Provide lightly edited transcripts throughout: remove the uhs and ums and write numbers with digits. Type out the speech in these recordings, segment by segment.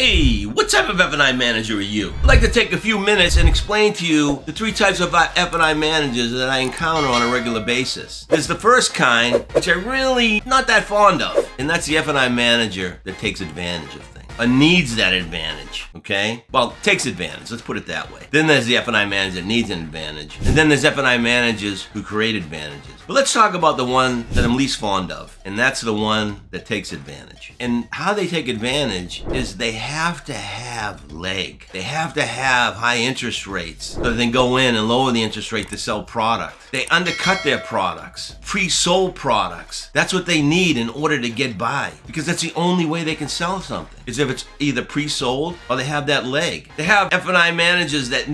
Hey, what type of F&I manager are you? I'd like to take a few minutes and explain to you the three types of F&I managers that I encounter on a regular basis. There's the first kind, which I'm really not that fond of, and that's the F&I manager that takes advantage of things. Needs that advantage, okay? Well, takes advantage, let's put it that way. Then there's the F&I manager that needs an advantage. And then there's F&I managers who create advantages. But let's talk about the one that I'm least fond of, and that's the one that takes advantage. And how they take advantage is they have to have leg. They have to have high interest rates so that they can go in and lower the interest rate to sell product. They undercut their products, pre-sold products. That's what they need in order to get by, because that's the only way they can sell something, is if it's either pre-sold or they have that leg. They have F&I managers that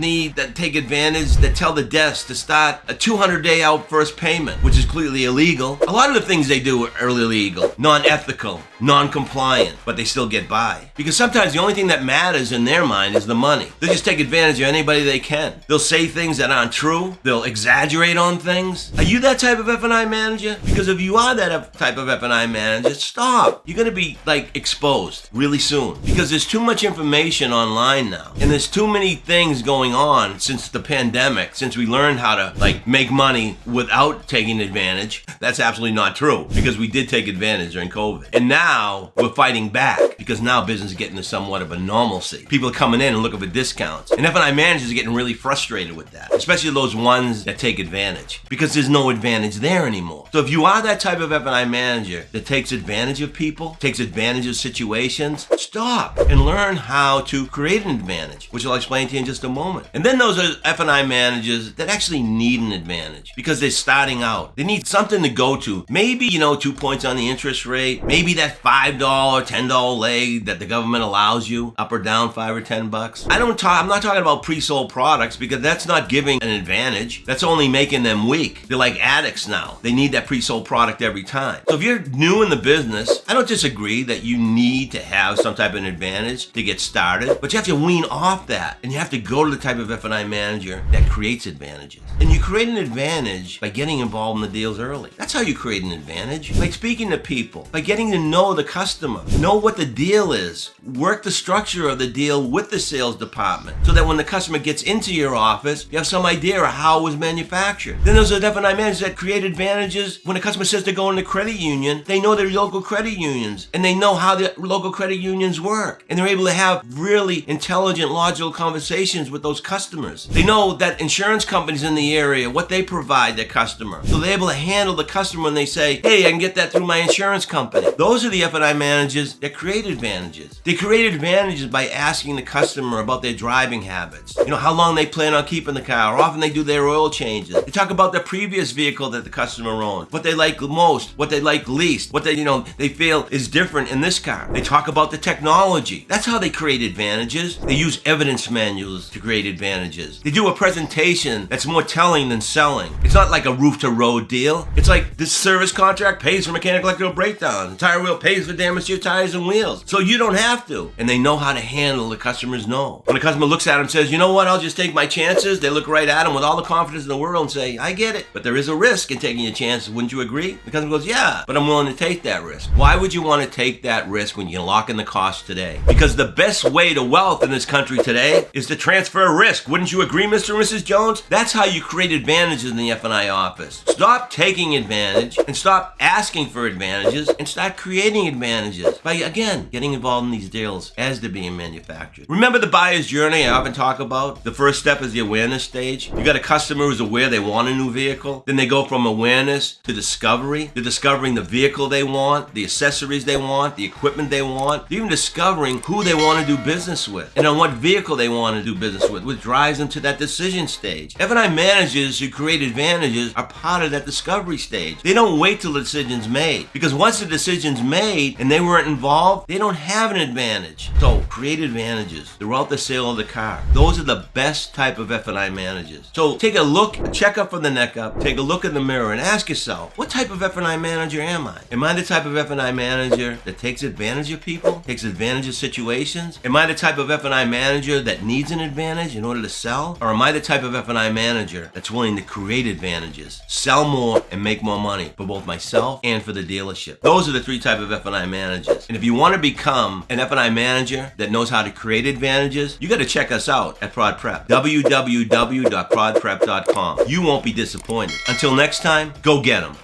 take advantage, that tell the desk to start a 200-day out first payment, which is completely illegal. A lot of the things they do are illegal, non-ethical, non-compliant, but they still get by. Because sometimes the only thing that matters in their mind is the money. They'll just take advantage of anybody they can. They'll say things that aren't true. They'll exaggerate on things. Are you that type of F&I manager? Because if you are that type of F&I manager, stop. You're gonna be exposed really soon, because there's too much information online now, and there's too many things going on since the pandemic, since we learned how to make money without taking advantage. That's absolutely not true, because we did take advantage during COVID. And now we're fighting back, because now business is getting to somewhat of a normalcy. People are coming in and looking for discounts. And F&I managers are getting really frustrated with that, especially those ones that take advantage, because there's no advantage there anymore. So if you are that type of F&I manager that takes advantage of people, takes advantage of situations, stop and learn how to create an advantage, which I'll explain to you in just a moment. And then those are F&I managers that actually need an advantage because they're starting out. They need something to go to. Maybe, 2 points on the interest rate. Maybe that $5, $10 leg that the government allows you, up or down $5 or $10. I'm not talking about pre-sold products, because that's not giving an advantage. That's only making them weak. They're like addicts now. They need that pre-sold product every time. So if you're new in the business, I don't disagree that you need to have some type of an advantage to get started, but you have to wean off that, and you have to go to the type of F&I manager that creates advantages. And you create an advantage by getting involved in the deals early. That's how you create an advantage. By speaking to people, by getting to know the customer, know what the deal is, work the structure of the deal with the sales department, so that when the customer gets into your office, you have some idea of how it was manufactured. Then there's a F&I managers that create advantages. When a customer says they're going to credit union, they know their local credit unions, and they know how the local credit unions work, and they're able to have really intelligent, logical conversations with those customers. They know that insurance companies in the area, what they provide their customer, so they're able to handle the customer when they say, hey, I can get that through my insurance company. Those are the F&I managers that create advantages. They create advantages by asking the customer about their driving habits, how long they plan on keeping the car, how often they do their oil changes. They talk about the previous vehicle that the customer owned, what they like most, what they like least, what they feel is different in this car. They talk about the technology. That's how they create advantages. They use evidence manuals to create advantages. They do a presentation that's more telling than selling. It's not like a roof-to-road deal. It's like this service contract pays for mechanical electrical breakdowns. The tire wheel pays for damage to your tires and wheels. So you don't have to. And they know how to handle the customer's no. When the customer looks at them and says, you know what, I'll just take my chances, they look right at them with all the confidence in the world and say, I get it, but there is a risk in taking your chances. Wouldn't you agree? The customer goes, yeah, but I'm willing to take that risk. Why would you want to take that risk when you can lock in the cost today? Because the best way to wealth in this country today is to transfer risk. Wouldn't you agree, Mr. and Mrs. Jones? That's how you create advantages in the F&I office. Stop taking advantage and stop asking for advantages and start creating advantages by, again, getting involved in these deals as they're being manufactured. Remember the buyer's journey I often talk about? The first step is the awareness stage. You got a customer who's aware they want a new vehicle. Then they go from awareness to discovery. They're discovering the vehicle they want, the accessories they want, the equipment they want. They're even discovering who they want to do business with and on what vehicle they want to do business with, which drives them to that decision stage. F&I managers who create advantages are part of that discovery stage. They don't wait till the decision's made, because once the decision's made and they weren't involved, they don't have an advantage. So create advantages throughout the sale of the car. Those are the best type of F&I managers. So take a look, check up from the neck up, take a look in the mirror and ask yourself, what type of F&I manager am I? Am I the type of F&I manager that takes advantage of people, takes disadvantageous situations? Am I the type of F&I manager that needs an advantage in order to sell? Or am I the type of F&I manager that's willing to create advantages, sell more, and make more money for both myself and for the dealership? Those are the three types of F&I managers. And if you want to become an F&I manager that knows how to create advantages, you got to check us out at Prod Prep. www.prodprep.com. You won't be disappointed. Until next time, go get them.